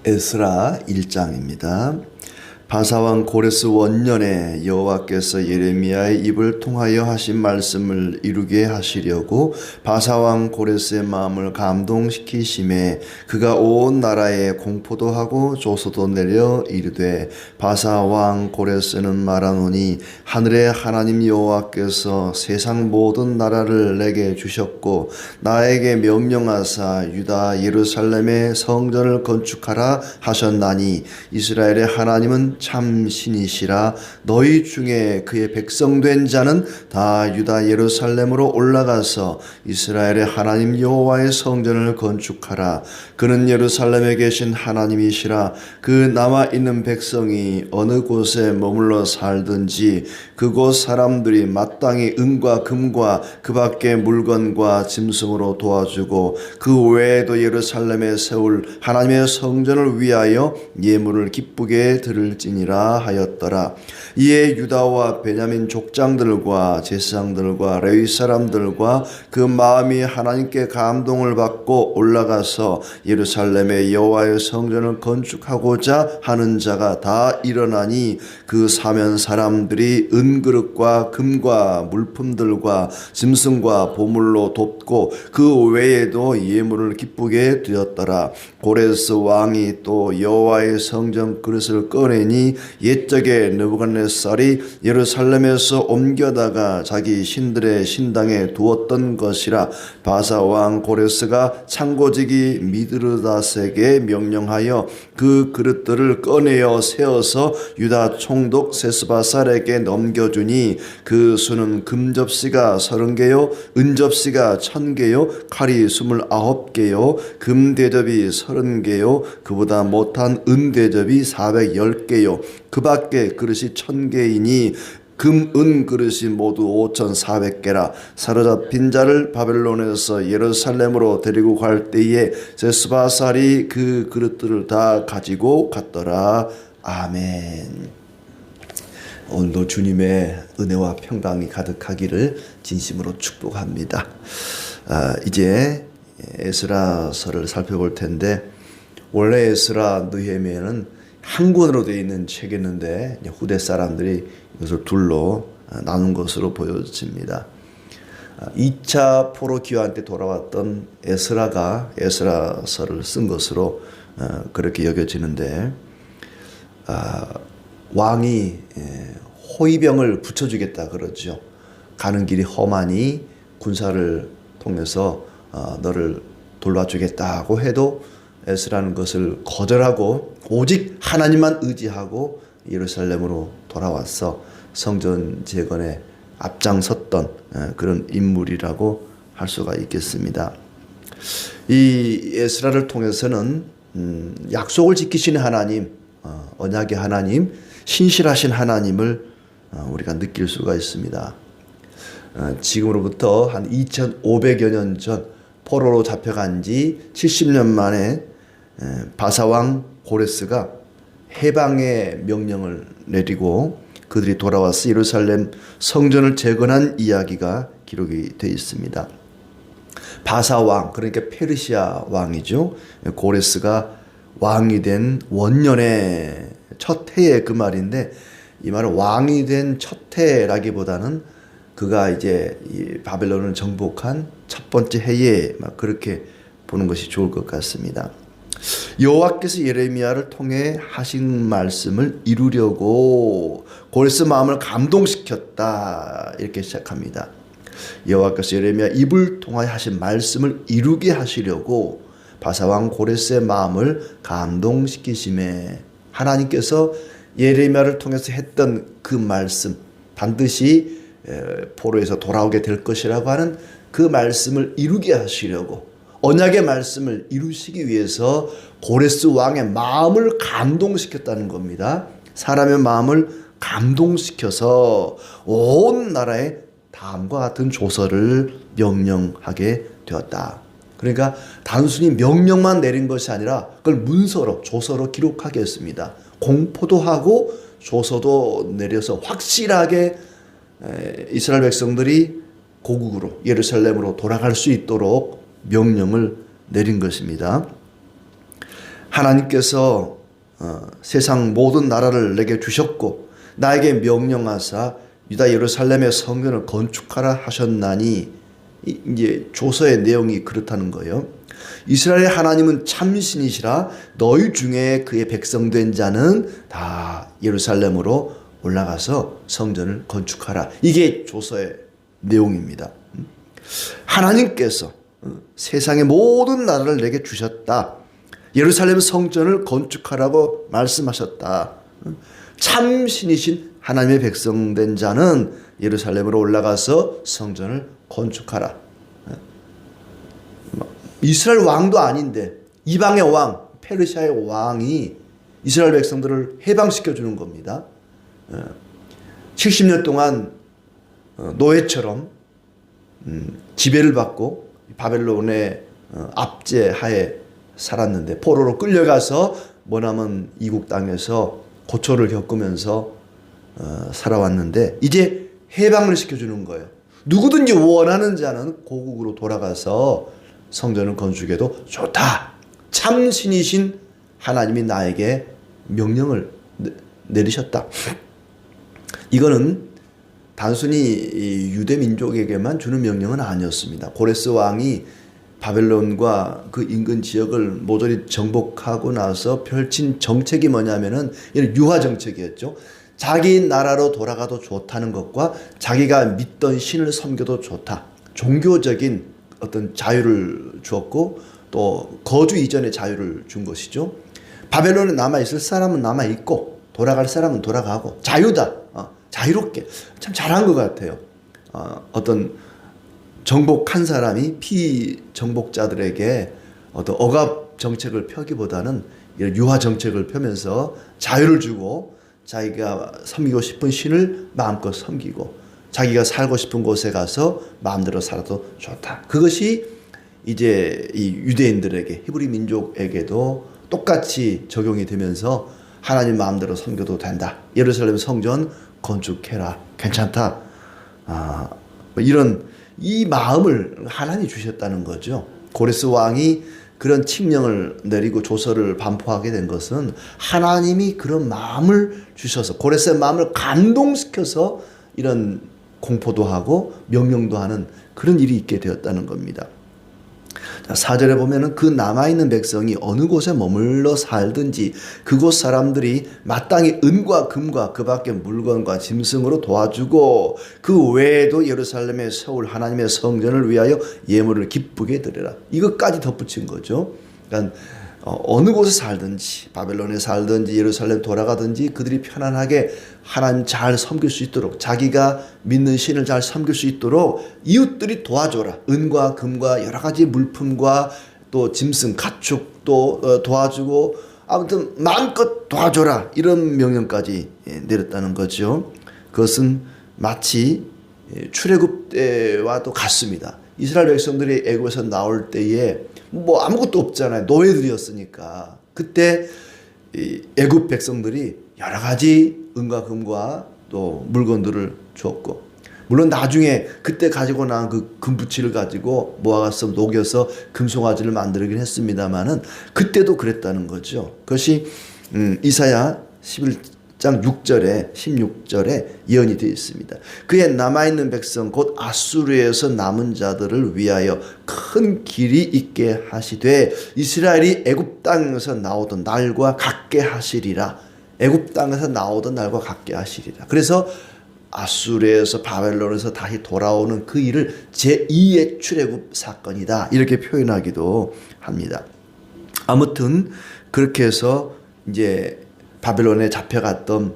에스라 1장입니다. 바사왕 고레스 원년에 여호와께서 예레미야의 입을 통하여 하신 말씀을 이루게 하시려고 바사왕 고레스의 마음을 감동시키심에 그가 온 나라에 공포도 하고 조서도 내려 이르되 바사왕 고레스는 말하노니 하늘의 하나님 여호와께서 세상 모든 나라를 내게 주셨고 나에게 명령하사 유다 예루살렘의 성전을 건축하라 하셨나니 이스라엘의 하나님은 참 신이시라. 너희 중에 그의 백성된 자는 다 유다 예루살렘으로 올라가서 이스라엘의 하나님 여호와의 성전을 건축하라. 그는 예루살렘에 계신 하나님이시라. 그 남아 있는 백성이 어느 곳에 머물러 살든지 그곳 사람들이 마땅히 은과 금과 그 밖의 물건과 짐승으로 도와주고 그 외에도 예루살렘에 세울 하나님의 성전을 위하여 예물을 기쁘게 드릴지니라 하였더라. 이에 유다와 베냐민 족장들과 제사장들과 레위 사람들과 그 마음이 하나님께 감동을 받고 올라가서 예루살렘의 여호와의 성전을 건축하고자 하는 자가 다 일어나니 그 사면 사람들이 은그릇과 금과 물품들과 짐승과 보물로 돕고 그 외에도 예물을 기쁘게 드렸더라. 고레스 왕이 또 여호와의 성전 그릇을 꺼내니 옛적에 느부갓네살이 예루살렘에서 옮겨다가 자기 신들의 신당에 두었던 것이라. 바사 왕 고레스가 창고지기 미드르닷에게 명령하여 그 그릇들을 꺼내어 세어서 유다 총독 세스바살에게 넘겨주니 그 수는 금접시가 30개요 은접시가 1000개요 칼이 29개요 금대접이 30개요 그보다 못한 은대접이 410개요 그 밖에 그릇이 1000개이니 금, 은 그릇이 모두 5400개라. 사로잡힌 자를 바벨론에서 예루살렘으로 데리고 갈 때에 세스바살이 그 그릇들을 다 가지고 갔더라. 아멘. 오늘도 주님의 은혜와 평강이 가득하기를 진심으로 축복합니다. 이제 에스라서를 살펴볼 텐데, 원래 에스라 느헤미야는 한 권으로 되어 있는 책이었는데 후대 사람들이 이것을 둘로 나눈 것으로 보여집니다. 2차 포로 기환 때 돌아왔던 에스라가 에스라서를 쓴 것으로 그렇게 여겨지는데, 왕이 호위병을 붙여주겠다 그러죠. 가는 길이 험하니 군사를 통해서 너를 돌봐주겠다고 해도 에스라는 것을 거절하고 오직 하나님만 의지하고 예루살렘으로 돌아와서 성전 재건에 앞장섰던 그런 인물이라고 할 수가 있겠습니다. 이 에스라를 통해서는 약속을 지키시는 하나님, 언약의 하나님, 신실하신 하나님을 우리가 느낄 수가 있습니다. 지금으로부터 한 2500여 년 전 포로로 잡혀간 지 70년 만에 바사왕 고레스가 해방의 명령을 내리고 그들이 돌아와서 예루살렘 성전을 재건한 이야기가 기록이 되어 있습니다. 바사왕, 그러니까 페르시아 왕이죠. 고레스가 왕이 된 원년의 첫 해의 그 말인데, 이 말은 왕이 된 첫 해라기보다는 그가 이제 이 바벨론을 정복한 첫 번째 해에 막 그렇게 보는 것이 좋을 것 같습니다. 여호와께서 예레미야를 통해 하신 말씀을 이루려고 고레스 마음을 감동시켰다, 이렇게 시작합니다. 여호와께서 예레미야 입을 통하여 하신 말씀을 이루게 하시려고 바사왕 고레스의 마음을 감동시키심에 하나님께서 예레미야를 통해서 했던 그 말씀, 반드시 포로에서 돌아오게 될 것이라고 하는 그 말씀을 이루게 하시려고, 언약의 말씀을 이루시기 위해서 고레스 왕의 마음을 감동시켰다는 겁니다. 사람의 마음을 감동시켜서 온 나라에 다음과 같은 조서를 명령하게 되었다. 그러니까 단순히 명령만 내린 것이 아니라 그걸 문서로, 조서로 기록하게 했습니다. 공포도 하고 조서도 내려서 확실하게 이스라엘 백성들이 고국으로 예루살렘으로 돌아갈 수 있도록 명령을 내린 것입니다. 하나님께서 세상 모든 나라를 내게 주셨고 나에게 명령하사 유다 예루살렘의 성전을 건축하라 하셨나니, 이제 조서의 내용이 그렇다는 거예요. 이스라엘의 하나님은 참신이시라 너희 중에 그의 백성된 자는 다 예루살렘으로 올라가서 성전을 건축하라. 이게 조서의 내용입니다. 하나님께서 세상의 모든 나라를 내게 주셨다. 예루살렘 성전을 건축하라고 말씀하셨다. 참신이신 하나님의 백성된 자는 예루살렘으로 올라가서 성전을 건축하라. 이스라엘 왕도 아닌데 이방의 왕, 페르시아의 왕이 이스라엘 백성들을 해방시켜 주는 겁니다. 70년 동안 노예처럼 지배를 받고 바벨론의 압제하에 살았는데, 포로로 끌려가서 머나먼 이국 땅에서 고초를 겪으면서 살아왔는데 이제 해방을 시켜주는 거예요. 누구든지 원하는 자는 고국으로 돌아가서 성전을 건축해도 좋다. 참신이신 하나님이 나에게 명령을 내리셨다. 이거는 단순히 유대 민족에게만 주는 명령은 아니었습니다. 고레스 왕이 바벨론과 그 인근 지역을 모조리 정복하고 나서 펼친 정책이 뭐냐면은 유화 정책이었죠. 자기 나라로 돌아가도 좋다는 것과 자기가 믿던 신을 섬겨도 좋다. 종교적인 어떤 자유를 주었고 또 거주 이전의 자유를 준 것이죠. 바벨론에 남아있을 사람은 남아있고 돌아갈 사람은 돌아가고 자유다. 자유롭게. 참 잘한 것 같아요. 어떤 정복한 사람이 피정복자들에게 어떤 억압 정책을 펴기보다는 유화 정책을 펴면서 자유를 주고 자기가 섬기고 싶은 신을 마음껏 섬기고 자기가 살고 싶은 곳에 가서 마음대로 살아도 좋다. 그것이 이제 이 유대인들에게, 히브리 민족에게도 똑같이 적용이 되면서 하나님 마음대로 섬겨도 된다. 예루살렘 성전 건축해라. 괜찮다. 이런 이 마음을 하나님이 주셨다는 거죠. 고레스 왕이 그런 칙령을 내리고 조서를 반포하게 된 것은 하나님이 그런 마음을 주셔서, 고레스의 마음을 감동시켜서 이런 공포도 하고 명령도 하는 그런 일이 있게 되었다는 겁니다. 4절에 보면은 그 남아있는 백성이 어느 곳에 머물러 살든지 그곳 사람들이 마땅히 은과 금과 그 밖의 물건과 짐승으로 도와주고 그 외에도 예루살렘에 세울 하나님의 성전을 위하여 예물을 기쁘게 드려라. 이것까지 덧붙인 거죠. 그러니까 어느 곳에 살든지 바벨론에 살든지 예루살렘 돌아가든지 그들이 편안하게 하나님 잘 섬길 수 있도록, 자기가 믿는 신을 잘 섬길 수 있도록 이웃들이 도와줘라. 은과 금과 여러 가지 물품과 또 짐승, 가축도 도와주고 아무튼 마음껏 도와줘라. 이런 명령까지 내렸다는 거죠. 그것은 마치 출애굽 때와도 같습니다. 이스라엘 백성들이 애굽에서 나올 때에 뭐 아무것도 없잖아요. 노예들이었으니까. 그때 애굽 백성들이 여러 가지 은과 금과 또 물건들을 줬고, 물론 나중에 그때 가지고 나온 그 금붙이를 가지고 모아서 녹여서 금송아지를 만들긴 했습니다만은 그때도 그랬다는 거죠. 그것이 이사야 11장 6절에 16절에 예언이 되어 있습니다. 그의 남아있는 백성 곧 아수르에서 남은 자들을 위하여 큰 길이 있게 하시되 이스라엘이 애굽 땅에서 나오던 날과 같게 하시리라. 애굽 땅에서 나오던 날과 같게 하시리라. 그래서 아수르에서 바벨론에서 다시 돌아오는 그 일을 제2의 출애굽 사건이다. 이렇게 표현하기도 합니다. 아무튼 그렇게 해서 이제 바벨론에 잡혀갔던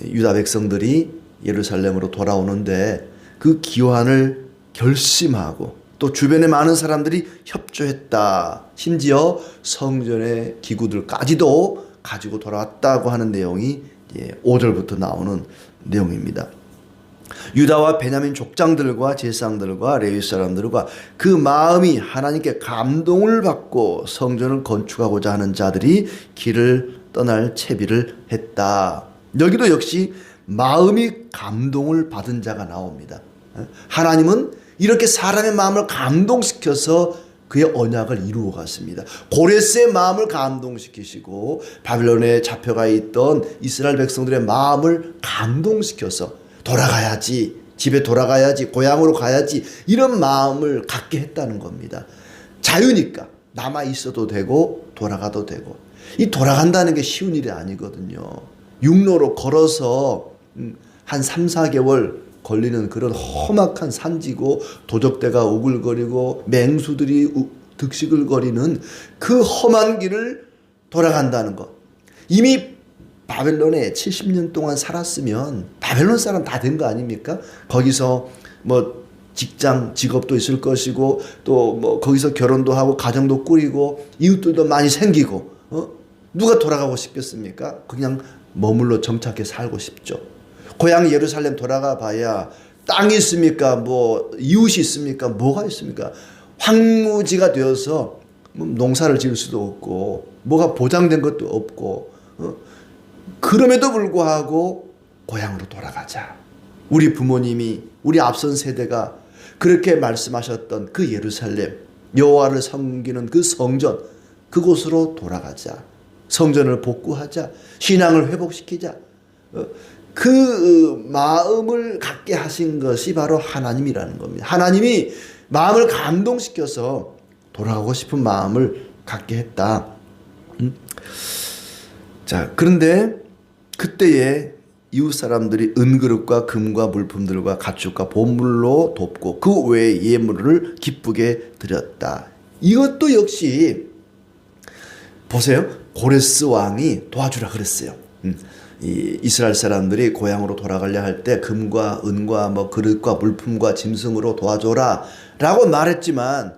유다 백성들이 예루살렘으로 돌아오는데 그 기환을 결심하고 또 주변에 많은 사람들이 협조했다. 심지어 성전의 기구들까지도 가지고 돌아왔다고 하는 내용이 5절부터 나오는 내용입니다. 유다와 베냐민 족장들과 제사장들과 레위 사람들과 그 마음이 하나님께 감동을 받고 성전을 건축하고자 하는 자들이 길을 떠날 채비를 했다. 여기도 역시 마음이 감동을 받은 자가 나옵니다. 하나님은 이렇게 사람의 마음을 감동시켜서 그의 언약을 이루어 갔습니다. 고레스의 마음을 감동시키시고 바벨론에 잡혀가 있던 이스라엘 백성들의 마음을 감동시켜서 돌아가야지, 집에 돌아가야지, 고향으로 가야지, 이런 마음을 갖게 했다는 겁니다. 자유니까 남아 있어도 되고 돌아가도 되고. 이 돌아간다는 게 쉬운 일이 아니거든요. 육로로 걸어서 한 3, 4개월 걸리는 그런 험악한 산지고 도적대가 우글거리고 맹수들이 득식을 그 험한 길을 돌아간다는 것. 이미 바벨론에 70년 동안 살았으면 바벨론 사람 다 된 거 아닙니까? 거기서 뭐 직장, 직업도 있을 것이고 또 뭐 거기서 결혼도 하고 가정도 꾸리고 이웃들도 많이 생기고 누가 돌아가고 싶겠습니까? 그냥 머물러 정착해 살고 싶죠. 고향 예루살렘 돌아가 봐야 땅이 있습니까? 뭐 이웃이 있습니까? 뭐가 있습니까? 황무지가 되어서 농사를 지을 수도 없고 뭐가 보장된 것도 없고 그럼에도 불구하고 고향으로 돌아가자. 우리 부모님이 우리 앞선 세대가 그렇게 말씀하셨던 그 예루살렘, 여호와를 섬기는 그 성전, 그곳으로 돌아가자. 성전을 복구하자. 신앙을 회복시키자. 그 마음을 갖게 하신 것이 바로 하나님이라는 겁니다. 하나님이 마음을 감동시켜서 돌아가고 싶은 마음을 갖게 했다. 자, 그런데 그때에 이웃 사람들이 은그릇과 금과 물품들과 가축과 보물로 돕고 그 외의 예물을 기쁘게 드렸다. 이것도 역시 보세요. 고레스 왕이 도와주라 그랬어요. 이 이스라엘 사람들이 고향으로 돌아가려 할 때 금과 은과 뭐 그릇과 물품과 짐승으로 도와줘라 라고 말했지만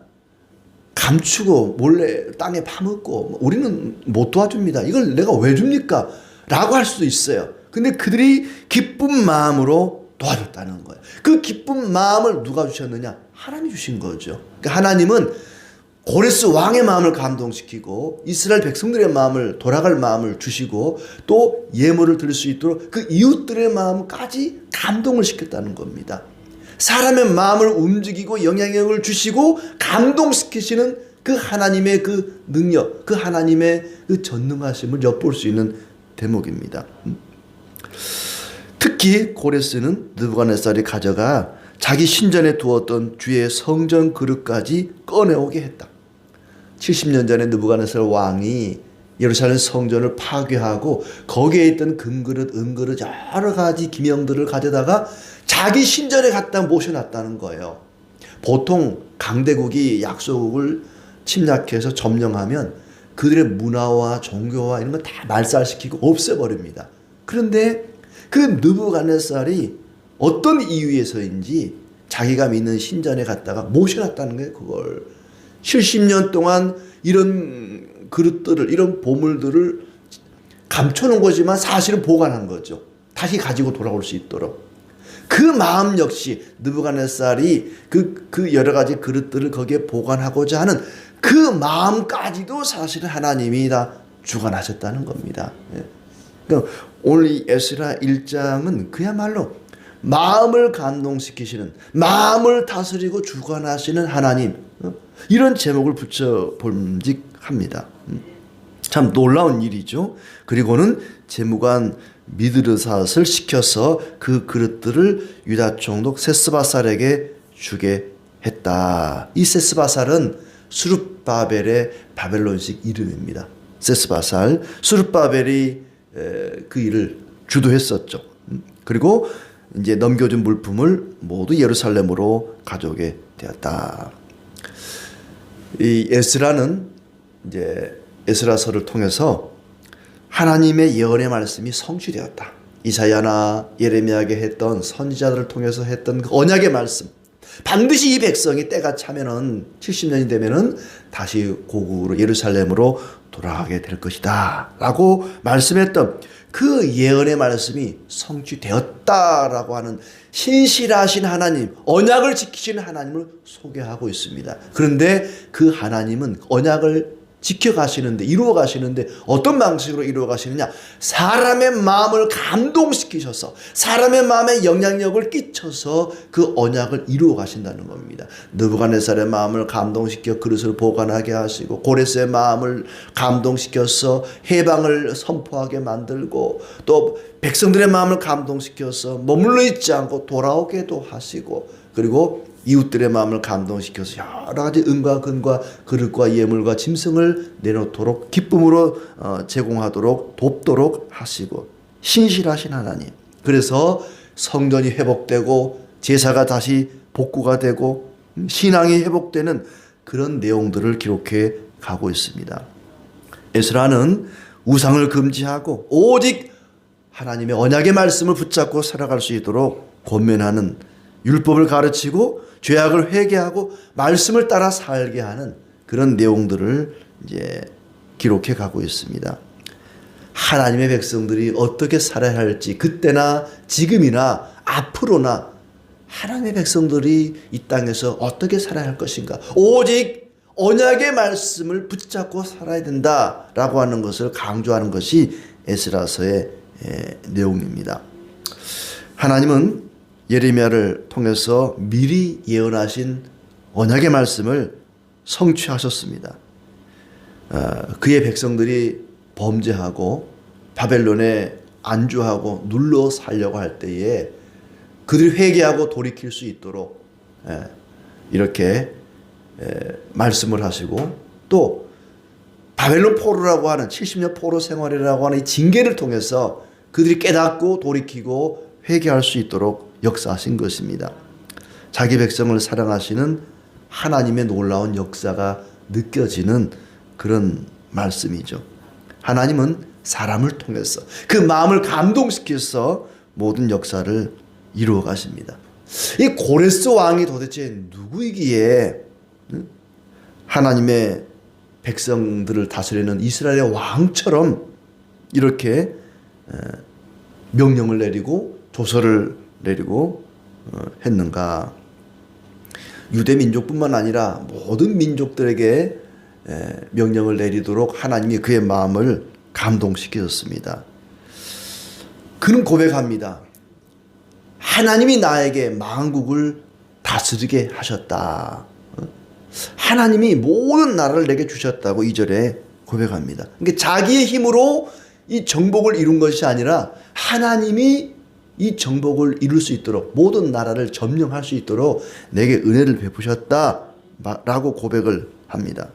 감추고 몰래 땅에 파묻고 우리는 못 도와줍니다. 이걸 내가 왜 줍니까? 라고 할 수도 있어요. 근데 그들이 기쁜 마음으로 도와줬다는 거예요. 그 기쁜 마음을 누가 주셨느냐? 하나님이 주신 거죠. 그러니까 하나님은 고레스 왕의 마음을 감동시키고 이스라엘 백성들의 마음을 돌아갈 마음을 주시고 또 예물을 드릴 수 있도록 그 이웃들의 마음까지 감동을 시켰다는 겁니다. 사람의 마음을 움직이고 영향력을 주시고 감동시키시는 그 하나님의 그 능력, 그 하나님의 그 전능하심을 엿볼 수 있는 대목입니다. 특히 고레스는 느부갓네살이 가져가 자기 신전에 두었던 주의 성전 그릇까지 꺼내오게 했다. 70년 전에 느부갓네살 왕이 예루살렘 성전을 파괴하고 거기에 있던 금그릇, 은그릇 여러 가지 기명들을 가져다가 자기 신전에 갖다 모셔놨다는 거예요. 보통 강대국이 약소국을 침략해서 점령하면 그들의 문화와 종교와 이런 걸 다 말살시키고 없애버립니다. 그런데 그 느부갓네살이 어떤 이유에서인지 자기가 믿는 신전에 갔다가 모셔놨다는 거예요. 그걸 70년 동안 이런 그릇들을, 이런 보물들을 감춰놓은 거지만 사실은 보관한 거죠. 다시 가지고 돌아올 수 있도록. 그 마음 역시 느부갓네살이 그 여러 가지 그릇들을 거기에 보관하고자 하는 그 마음까지도 사실은 하나님이 다 주관하셨다는 겁니다. 그러니까 오늘 이 에스라 1장은 그야말로 마음을 감동시키시는, 마음을 다스리고 주관하시는 하나님, 이런 제목을 붙여 볼직합니다. 참 놀라운 일이죠. 그리고는 재무관 미드르삿을 시켜서 그 그릇들을 유다 총독 세스바살에게 주게 했다. 이 세스바살은 수룹바벨의 바벨론식 이름입니다. 세스바살, 수룹바벨이 그 일을 주도했었죠. 그리고 이제 넘겨준 물품을 모두 예루살렘으로 가져오게 되었다. 이 에스라는 이제 에스라서를 통해서 하나님의 예언의 말씀이 성취되었다. 이사야나 예레미야에게 했던 선지자들을 통해서 했던 그 언약의 말씀. 반드시 이 백성이 때가 차면은 70년이 되면은 다시 고국으로 예루살렘으로 돌아가게 될 것이다. 라고 말씀했던 그 예언의 말씀이 성취되었다라고 하는 신실하신 하나님, 언약을 지키시는 하나님을 소개하고 있습니다. 그런데 그 하나님은 언약을 지켜가시는데, 이루어가시는데 어떤 방식으로 이루어가시느냐? 사람의 마음을 감동시키셔서, 사람의 마음에 영향력을 끼쳐서 그 언약을 이루어가신다는 겁니다. 느부갓네살의 마음을 감동시켜 그릇을 보관하게 하시고, 고레스의 마음을 감동시켜서 해방을 선포하게 만들고, 또 백성들의 마음을 감동시켜서 머물러 있지 않고 돌아오게도 하시고, 그리고 이웃들의 마음을 감동시켜서 여러 가지 은과 금과 그릇과 예물과 짐승을 내놓도록 기쁨으로 제공하도록 돕도록 하시고, 신실하신 하나님. 그래서 성전이 회복되고 제사가 다시 복구가 되고 신앙이 회복되는 그런 내용들을 기록해 가고 있습니다. 에스라는 우상을 금지하고 오직 하나님의 언약의 말씀을 붙잡고 살아갈 수 있도록 권면하는, 율법을 가르치고 죄악을 회개하고 말씀을 따라 살게 하는 그런 내용들을 이제 기록해 가고 있습니다. 하나님의 백성들이 어떻게 살아야 할지, 그때나 지금이나 앞으로나 하나님의 백성들이 이 땅에서 어떻게 살아야 할 것인가, 오직 언약의 말씀을 붙잡고 살아야 된다라고 하는 것을 강조하는 것이 에스라서의 내용입니다. 하나님은 예레미야를 통해서 미리 예언하신 언약의 말씀을 성취하셨습니다. 그의 백성들이 범죄하고 바벨론에 안주하고 눌러 살려고 할 때에 그들이 회개하고 돌이킬 수 있도록 이렇게 말씀을 하시고, 또 바벨론 포로라고 하는 70년 포로 생활이라고 하는 이 징계를 통해서 그들이 깨닫고 돌이키고 회개할 수 있도록 역사하신 것입니다. 자기 백성을 사랑하시는 하나님의 놀라운 역사가 느껴지는 그런 말씀이죠. 하나님은 사람을 통해서 그 마음을 감동시켜서 모든 역사를 이루어 가십니다. 이 고레스 왕이 도대체 누구이기에 하나님의 백성들을 다스리는 이스라엘의 왕처럼 이렇게 명령을 내리고 조서를 내리고 했는가? 유대 민족뿐만 아니라 모든 민족들에게 명령을 내리도록 하나님이 그의 마음을 감동시키셨습니다. 그는 고백합니다. 하나님이 나에게 만국을 다스리게 하셨다. 하나님이 모든 나라를 내게 주셨다고 2절에 고백합니다. 그러니까 자기의 힘으로 이 정복을 이룬 것이 아니라 하나님이 이 정복을 이룰 수 있도록, 모든 나라를 점령할 수 있도록 내게 은혜를 베푸셨다라고 고백을 합니다.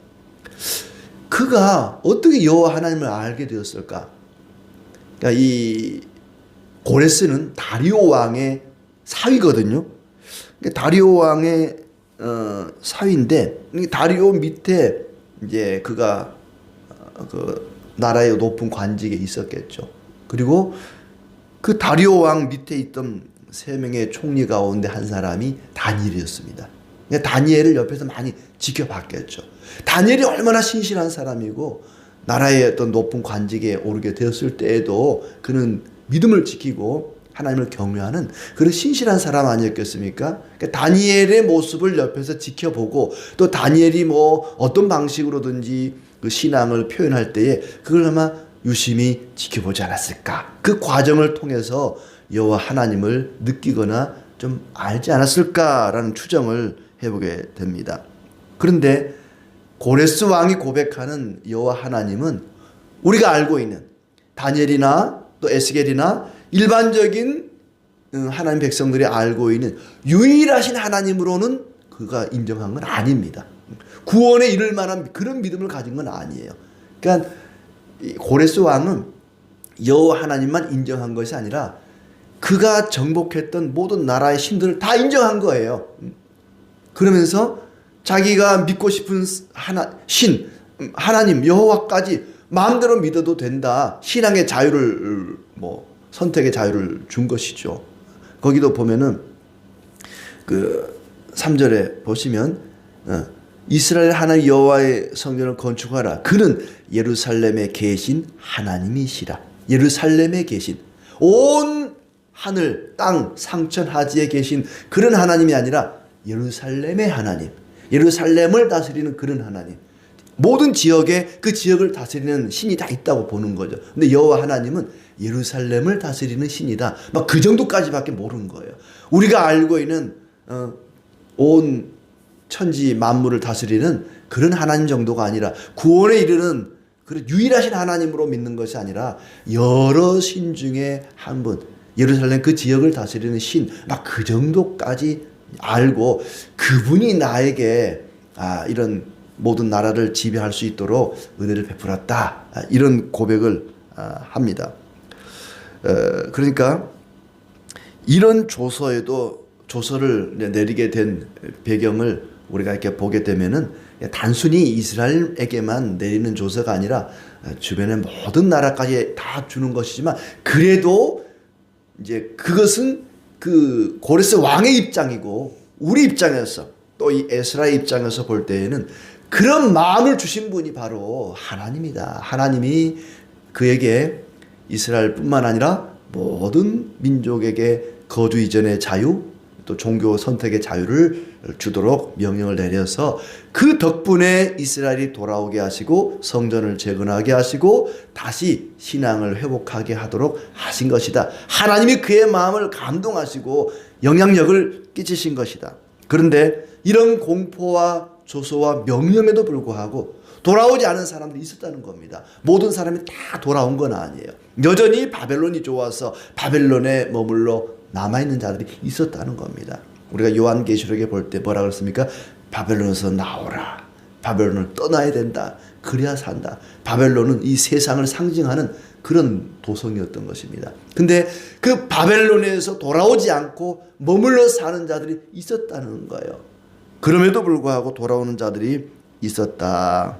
그가 어떻게 여호와 하나님을 알게 되었을까? 그러니까 이 고레스는 다리오 왕의 사위거든요. 그러니까 다리오 왕의 사위인데, 다리오 밑에 이제 그가 그 나라의 높은 관직에 있었겠죠. 그리고 그 다리오 왕 밑에 있던 3명의 총리 가운데 한 사람이 다니엘이었습니다. 다니엘을 옆에서 많이 지켜봤겠죠. 다니엘이 얼마나 신실한 사람이고 나라의 어떤 높은 관직에 오르게 되었을 때에도 그는 믿음을 지키고 하나님을 경외하는 그런 신실한 사람 아니었겠습니까? 그러니까 다니엘의 모습을 옆에서 지켜보고, 또 다니엘이 뭐 어떤 방식으로든지 그 신앙을 표현할 때에 그걸 아마 유심히 지켜보지 않았을까? 그 과정을 통해서 여호와 하나님을 느끼거나 좀 알지 않았을까라는 추정을 해보게 됩니다. 그런데 고레스 왕이 고백하는 여호와 하나님은 우리가 알고 있는 다니엘이나 또 에스겔이나 일반적인 하나님 백성들이 알고 있는 유일하신 하나님으로는 그가 인정한 건 아닙니다. 구원에 이를 만한 그런 믿음을 가진 건 아니에요. 그러니까 고레스 왕은 여호와 하나님만 인정한 것이 아니라 그가 정복했던 모든 나라의 신들을 다 인정한 거예요. 그러면서 자기가 믿고 싶은 하나님 여호와까지 마음대로 믿어도 된다. 신앙의 자유를 선택의 자유를 준 것이죠. 거기도 보면은 그 3절에 보시면 이스라엘 하나님 여호와의 성전을 건축하라. 그는 예루살렘에 계신 하나님이시라. 예루살렘에 계신, 온 하늘 땅 상천 하지에 계신 그런 하나님이 아니라 예루살렘의 하나님, 예루살렘을 다스리는 그런 하나님, 모든 지역에 그 지역을 다스리는 신이 다 있다고 보는 거죠. 근데 여호와 하나님은 예루살렘을 다스리는 신이다. 막 그 정도까지밖에 모르는 거예요. 우리가 알고 있는 온 천지 만물을 다스리는 그런 하나님 정도가 아니라 구원에 이르는 그런 유일하신 하나님으로 믿는 것이 아니라 여러 신 중에 한 분, 예루살렘 그 지역을 다스리는 신, 막 그 정도까지 알고 그분이 나에게 이런 모든 나라를 지배할 수 있도록 은혜를 베풀었다. 이런 고백을 합니다. 그러니까 이런 조서를 내리게 된 배경을 우리가 이렇게 보게 되면은 단순히 이스라엘에게만 내리는 조서가 아니라 주변의 모든 나라까지 다 주는 것이지만, 그래도 이제 그것은 그 고레스 왕의 입장이고 우리 입장에서 또 이 에스라의 입장에서 볼 때에는 그런 마음을 주신 분이 바로 하나님이다. 하나님이 그에게 이스라엘뿐만 아니라 모든 민족에게 거주 이전의 자유, 또 종교 선택의 자유를 주도록 명령을 내려서 그 덕분에 이스라엘이 돌아오게 하시고 성전을 재건하게 하시고 다시 신앙을 회복하게 하도록 하신 것이다. 하나님이 그의 마음을 감동하시고 영향력을 끼치신 것이다. 그런데 이런 공포와 조소와 명령에도 불구하고 돌아오지 않은 사람들이 있었다는 겁니다. 모든 사람이 다 돌아온 건 아니에요. 여전히 바벨론이 좋아서 바벨론에 머물러 남아있는 자들이 있었다는 겁니다. 우리가 요한계시록에 볼 때 뭐라 그랬습니까? 바벨론에서 나오라. 바벨론을 떠나야 된다. 그래야 산다. 바벨론은 이 세상을 상징하는 그런 도성이었던 것입니다. 근데 그 바벨론에서 돌아오지 않고 머물러 사는 자들이 있었다는 거예요. 그럼에도 불구하고 돌아오는 자들이 있었다.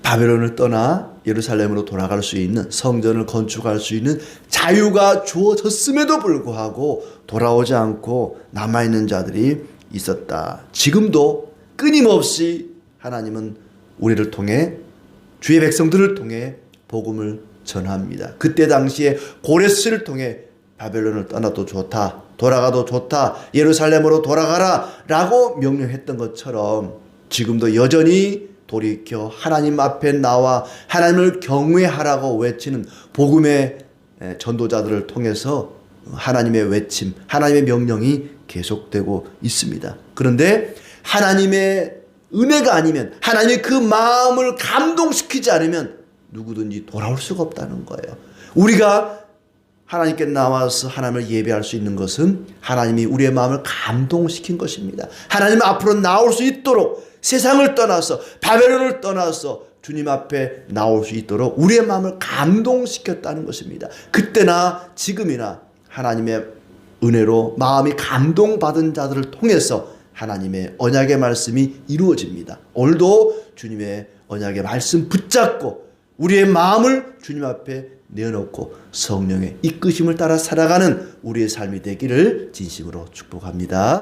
바벨론을 떠나 예루살렘으로 돌아갈 수 있는, 성전을 건축할 수 있는 자유가 주어졌음에도 불구하고 돌아오지 않고 남아있는 자들이 있었다. 지금도 끊임없이 하나님은 우리를 통해, 주의 백성들을 통해 복음을 전합니다. 그때 당시에 고레스를 통해 바벨론을 떠나도 좋다, 돌아가도 좋다, 예루살렘으로 돌아가라 라고 명령했던 것처럼 지금도 여전히 돌이켜 하나님 앞에 나와 하나님을 경외하라고 외치는 복음의 전도자들을 통해서 하나님의 외침, 하나님의 명령이 계속되고 있습니다. 그런데 하나님의 은혜가 아니면, 하나님의 그 마음을 감동시키지 않으면 누구든지 돌아올 수가 없다는 거예요. 우리가 하나님께 나와서 하나님을 예배할 수 있는 것은 하나님이 우리의 마음을 감동시킨 것입니다. 하나님 앞으로 나올 수 있도록, 세상을 떠나서 바벨론을 떠나서 주님 앞에 나올 수 있도록 우리의 마음을 감동시켰다는 것입니다. 그때나 지금이나 하나님의 은혜로 마음이 감동받은 자들을 통해서 하나님의 언약의 말씀이 이루어집니다. 오늘도 주님의 언약의 말씀 붙잡고 우리의 마음을 주님 앞에 내어놓고 성령의 이끄심을 따라 살아가는 우리의 삶이 되기를 진심으로 축복합니다.